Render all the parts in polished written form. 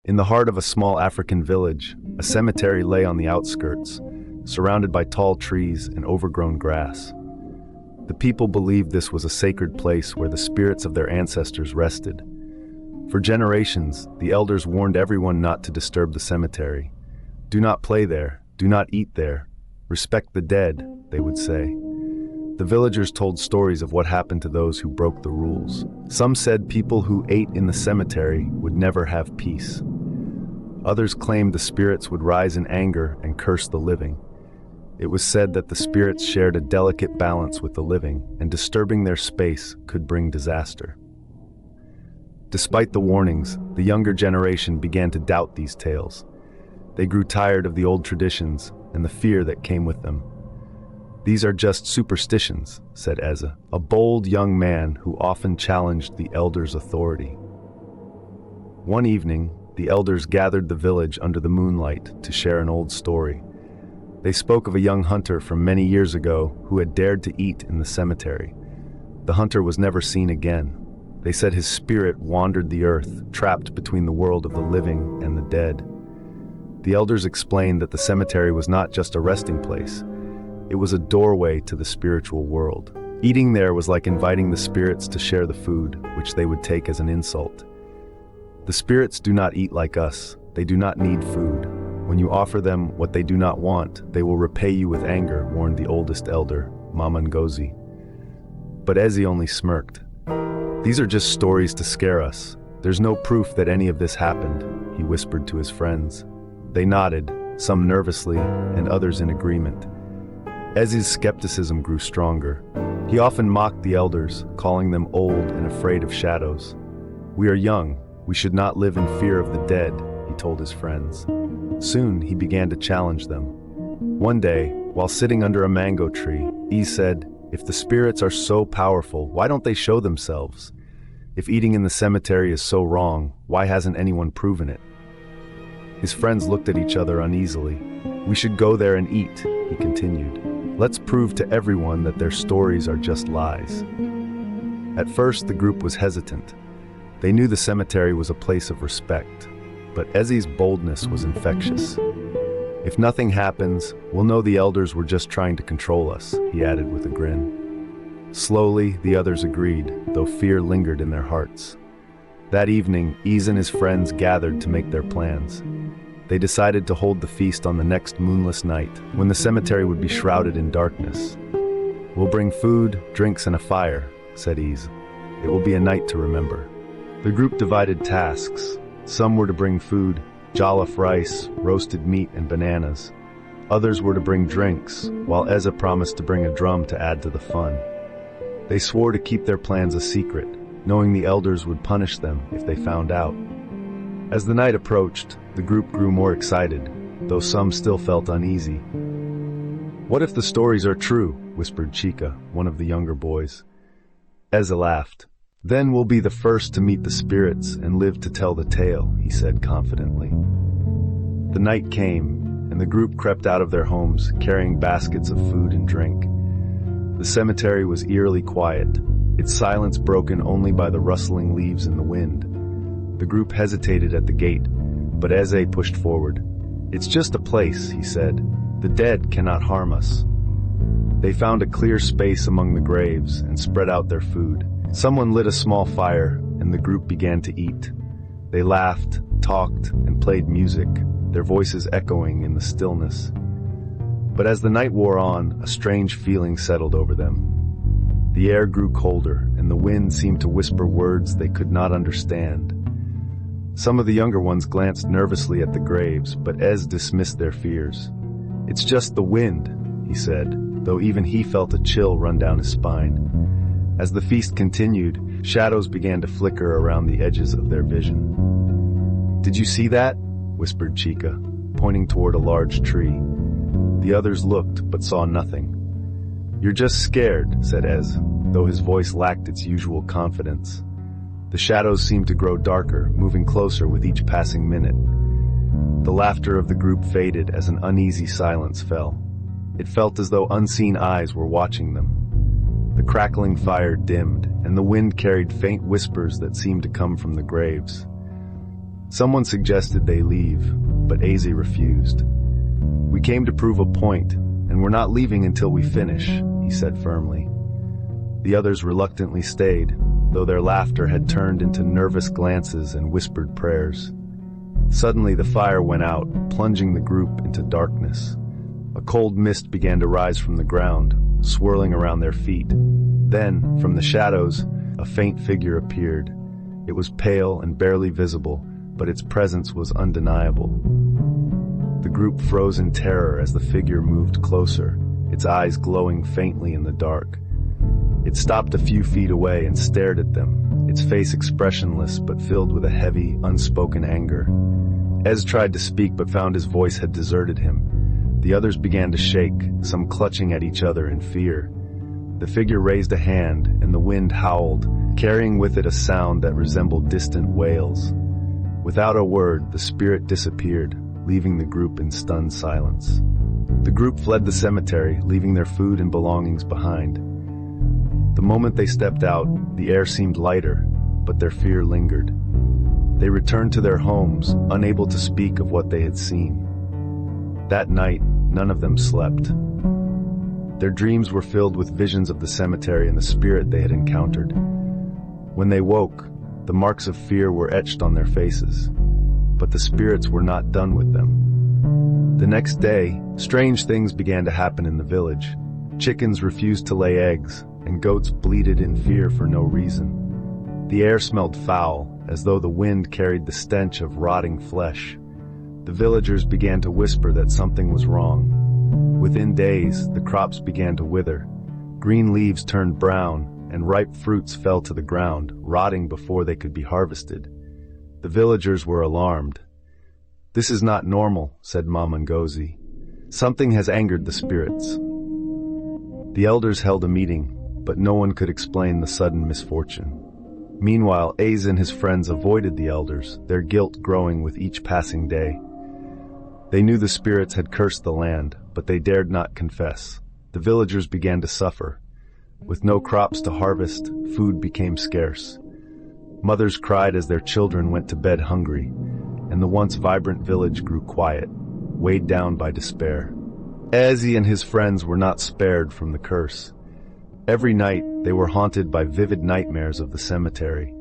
In the heart of a small African village, a cemetery lay on the outskirts, surrounded by tall trees and overgrown grass. The people believed this was a sacred place where the spirits of their ancestors rested. For generations, the elders warned everyone not to disturb the cemetery. "Do not play there, do not eat there, respect the dead," they would say. The villagers told stories of what happened to those who broke the rules. Some said people who ate in the cemetery would never have peace. Others claimed the spirits would rise in anger and curse the living. It was said that the spirits shared a delicate balance with the living, and disturbing their space could bring disaster. Despite the warnings, the younger generation began to doubt these tales. They grew tired of the old traditions and the fear that came with them. "These are just superstitions," said Eze, a bold young man who often challenged the elders' authority. One evening, the elders gathered the village under the moonlight to share an old story. They spoke of a young hunter from many years ago who had dared to eat in the cemetery. The hunter was never seen again. They said his spirit wandered the earth, trapped between the world of the living and the dead. The elders explained that the cemetery was not just a resting place. It was a doorway to the spiritual world. Eating there was like inviting the spirits to share the food, which they would take as an insult. "The spirits do not eat like us. They do not need food. When you offer them what they do not want, they will repay you with anger," warned the oldest elder, Mama Ngozi. But Eze only smirked. "These are just stories to scare us. There's no proof that any of this happened," he whispered to his friends. They nodded, some nervously and others in agreement. Eze's skepticism grew stronger. He often mocked the elders, calling them old and afraid of shadows. "We are young. We should not live in fear of the dead," he told his friends. Soon he began to challenge them. One day, while sitting under a mango tree, Eze said, "If the spirits are so powerful, why don't they show themselves? If eating in the cemetery is so wrong, why hasn't anyone proven it?" His friends looked at each other uneasily. "We should go there and eat," he continued. "Let's prove to everyone that their stories are just lies." At first, the group was hesitant. They knew the cemetery was a place of respect, but Eze's boldness was infectious. "If nothing happens, we'll know the elders were just trying to control us," he added with a grin. Slowly, the others agreed, though fear lingered in their hearts. That evening, Eze and his friends gathered to make their plans. They decided to hold the feast on the next moonless night, when the cemetery would be shrouded in darkness. "We'll bring food, drinks, and a fire," said Eze. "It will be a night to remember." The group divided tasks. Some were to bring food, jollof rice, roasted meat, and bananas. Others were to bring drinks, while Eze promised to bring a drum to add to the fun. They swore to keep their plans a secret, knowing the elders would punish them if they found out. As the night approached, the group grew more excited, though some still felt uneasy. "What if the stories are true?" whispered Chika, one of the younger boys. Eze laughed. "Then we'll be the first to meet the spirits and live to tell the tale," he said confidently. The night came, and the group crept out of their homes, carrying baskets of food and drink. The cemetery was eerily quiet, its silence broken only by the rustling leaves in the wind. The group hesitated at the gate, but Eze pushed forward. "It's just a place," he said. "The dead cannot harm us." They found a clear space among the graves and spread out their food. Someone lit a small fire, and the group began to eat. They laughed, talked, and played music, their voices echoing in the stillness. But as the night wore on, a strange feeling settled over them. The air grew colder, and the wind seemed to whisper words they could not understand. Some of the younger ones glanced nervously at the graves, but Eze dismissed their fears. "It's just the wind," he said, though even he felt a chill run down his spine. As the feast continued, shadows began to flicker around the edges of their vision. "Did you see that?" whispered Chika, pointing toward a large tree. The others looked, but saw nothing. "You're just scared," said Eze, though his voice lacked its usual confidence. The shadows seemed to grow darker, moving closer with each passing minute. The laughter of the group faded as an uneasy silence fell. It felt as though unseen eyes were watching them. The crackling fire dimmed, and the wind carried faint whispers that seemed to come from the graves. Someone suggested they leave, but Aze refused. "We came to prove a point, and we're not leaving until we finish," he said firmly. The others reluctantly stayed, though their laughter had turned into nervous glances and whispered prayers. Suddenly the fire went out, plunging the group into darkness. A cold mist began to rise from the ground, swirling around their feet. Then, from the shadows, a faint figure appeared. It was pale and barely visible, but its presence was undeniable. The group froze in terror as the figure moved closer, its eyes glowing faintly in the dark. It stopped a few feet away and stared at them, its face expressionless but filled with a heavy, unspoken anger. Ez tried to speak but found his voice had deserted him. The others began to shake, some clutching at each other in fear. The figure raised a hand, and the wind howled, carrying with it a sound that resembled distant wails. Without a word, the spirit disappeared, leaving the group in stunned silence. The group fled the cemetery, leaving their food and belongings behind. The moment they stepped out, the air seemed lighter, but their fear lingered. They returned to their homes, unable to speak of what they had seen. That night, none of them slept. Their dreams were filled with visions of the cemetery and the spirit they had encountered. When they woke, the marks of fear were etched on their faces, but the spirits were not done with them. The next day, strange things began to happen in the village. Chickens refused to lay eggs, and goats bleated in fear for no reason. The air smelled foul, as though the wind carried the stench of rotting flesh. The villagers began to whisper that something was wrong. Within days, the crops began to wither. Green leaves turned brown, and ripe fruits fell to the ground, rotting before they could be harvested. The villagers were alarmed. "This is not normal," said Mama Ngozi. "Something has angered the spirits." The elders held a meeting, but no one could explain the sudden misfortune. Meanwhile, Aze and his friends avoided the elders, their guilt growing with each passing day. They knew the spirits had cursed the land, but they dared not confess. The villagers began to suffer. With no crops to harvest, food became scarce. Mothers cried as their children went to bed hungry, and the once vibrant village grew quiet, weighed down by despair. Eze and his friends were not spared from the curse. Every night, they were haunted by vivid nightmares of the cemetery.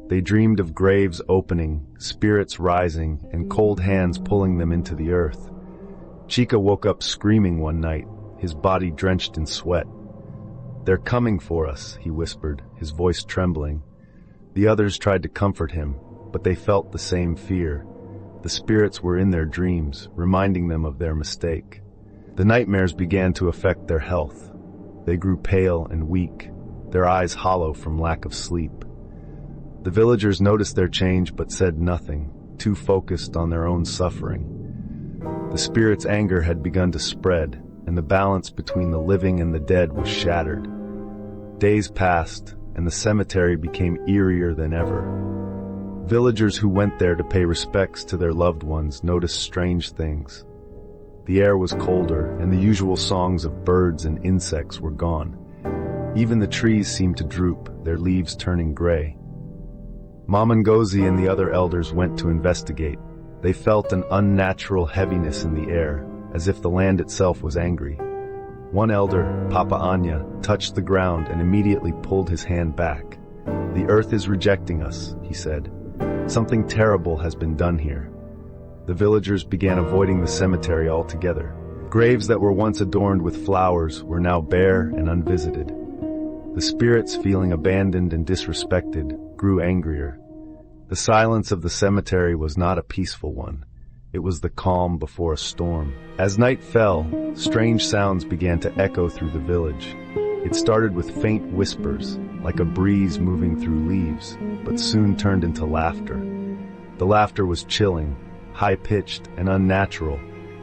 They dreamed of graves opening, spirits rising, and cold hands pulling them into the earth. Chica woke up screaming one night, his body drenched in sweat. "They're coming for us," he whispered, his voice trembling. The others tried to comfort him, but they felt the same fear. The spirits were in their dreams, reminding them of their mistake. The nightmares began to affect their health. They grew pale and weak, their eyes hollow from lack of sleep. The villagers noticed their change but said nothing, too focused on their own suffering. The spirit's anger had begun to spread, and the balance between the living and the dead was shattered. Days passed, and the cemetery became eerier than ever. Villagers who went there to pay respects to their loved ones noticed strange things. The air was colder, and the usual songs of birds and insects were gone. Even the trees seemed to droop, their leaves turning gray. Mama Ngozi and the other elders went to investigate. They felt an unnatural heaviness in the air, as if the land itself was angry. One elder, Papa Anya, touched the ground and immediately pulled his hand back. "The earth is rejecting us," he said. "Something terrible has been done here." The villagers began avoiding the cemetery altogether. Graves that were once adorned with flowers were now bare and unvisited. The spirits, feeling abandoned and disrespected, grew angrier. The silence of the cemetery was not a peaceful one. It was the calm before a storm. As night fell, strange sounds began to echo through the village. It started with faint whispers, like a breeze moving through leaves, but soon turned into laughter. The laughter was chilling, high-pitched, and unnatural,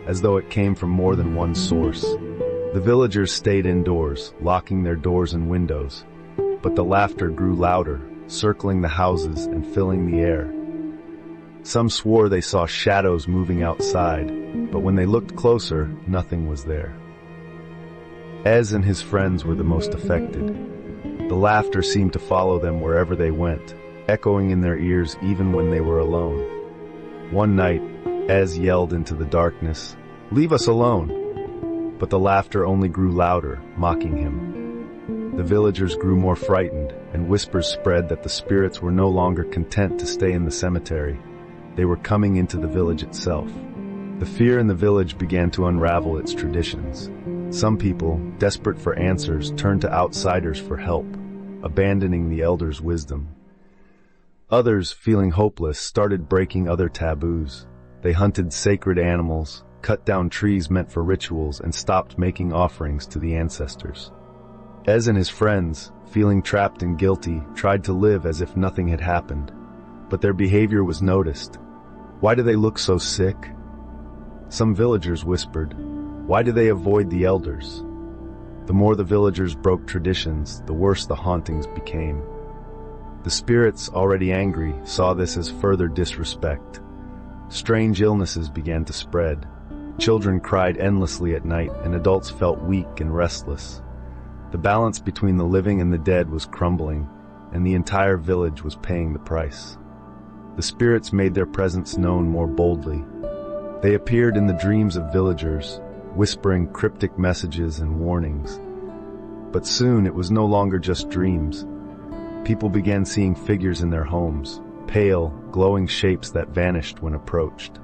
as though it came from more than one source. The villagers stayed indoors, locking their doors and windows, but the laughter grew louder, circling the houses and filling the air. Some swore they saw shadows moving outside, but when they looked closer, nothing was there. Ez and his friends were the most affected. The laughter seemed to follow them wherever they went, echoing in their ears even when they were alone. One night, Ez yelled into the darkness, "Leave us alone!" But the laughter only grew louder, mocking him. The villagers grew more frightened, and whispers spread that the spirits were no longer content to stay in the cemetery. They were coming into the village itself. The fear in the village began to unravel its traditions. Some people, desperate for answers, turned to outsiders for help, abandoning the elders' wisdom. Others, feeling hopeless, started breaking other taboos. They hunted sacred animals, cut down trees meant for rituals, and stopped making offerings to the ancestors. Ez and his friends, feeling trapped and guilty, tried to live as if nothing had happened. But their behavior was noticed. "Why do they look so sick?" Some villagers whispered, "Why do they avoid the elders?" The more the villagers broke traditions, the worse the hauntings became. The spirits, already angry, saw this as further disrespect. Strange illnesses began to spread. Children cried endlessly at night, and adults felt weak and restless. The balance between the living and the dead was crumbling, and the entire village was paying the price. The spirits made their presence known more boldly. They appeared in the dreams of villagers, whispering cryptic messages and warnings. But soon it was no longer just dreams. People began seeing figures in their homes, pale, glowing shapes that vanished when approached.